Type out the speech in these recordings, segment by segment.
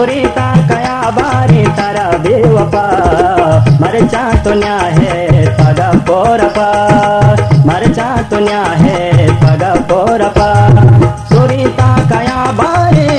सुरीता कया बारी तारा बेवफा मरचा तो न्याय है पगा पोरपा मरचा तो न्याय है पगा पोरपा सुरीता कया बारी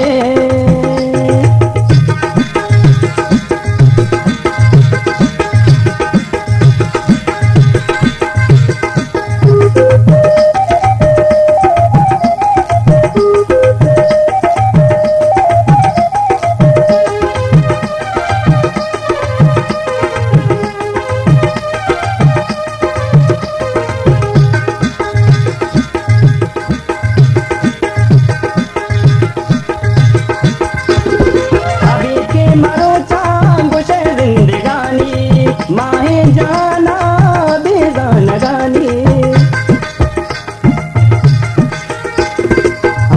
माहे जाना बेगान गानी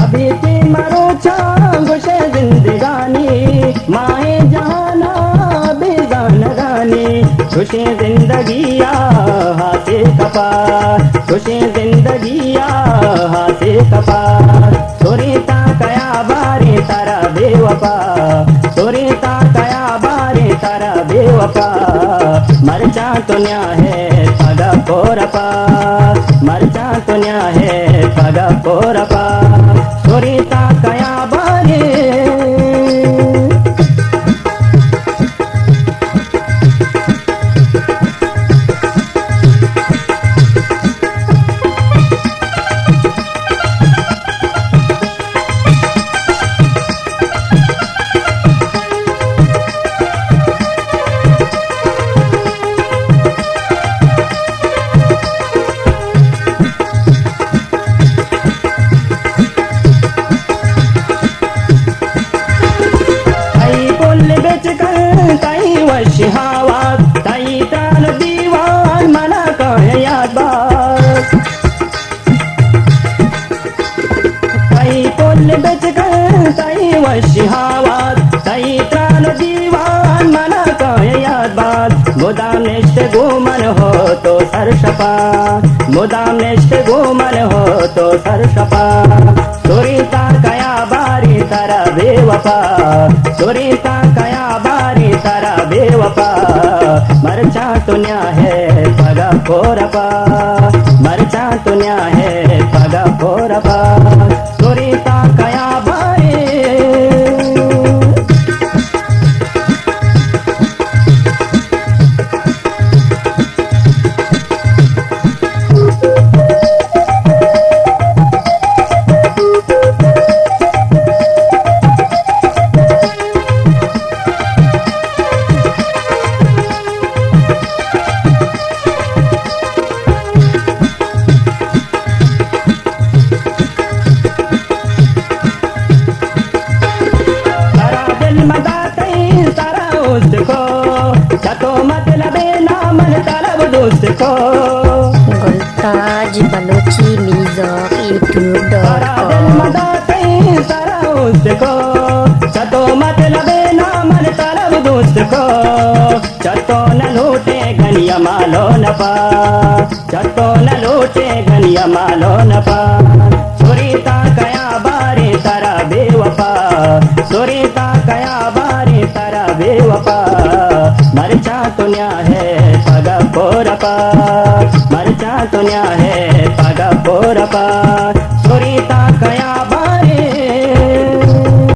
अभी के मरो चांगुशे जिंदगानी माहे जाना बेगान गानी खुशी जिंदगिया हाथे कपार खुशी जिंदगिया हाथे कपार सुरीता कया बारी तारा बेवफा सुरीता कया बारी तारा बेवफा मरचा तो न्याय है पगा पोरपा मरचा तो न्याय है पगा पोरपा सुरीता कया बारी वशिहावात ताई तान दीवान मना काय याद बात ताई कोल बेच कर ताई वशिहावात ताई तान दीवान मना काय याद बात मुदाम नेष्ट गुमन हो तो सरसपा मुदाम नेष्ट गुमन हो तो सरसपा सुरीता कया बारी तारा बेवफा सुरीता कया बारी तारा बेवफा मरचा तो न्याय है पगा पोरपा मरचा तो न्याय है पगा पोरपा सुरीता कया बारी चतो मतलब नाम तलब दोस्त को गुलताज बलोची music चतो मतलब नाम तलब दोस्त को चतो न लूटे घनिया मालो न पा चतो न लूटे घनिया मालो न पा सुरीता कया बारी तारा बेवफा सुरीता कया बारी तारा बेवफा मरचा तो न्याय है पगा पोरपा मरचा तो न्याय है पगा पोरपा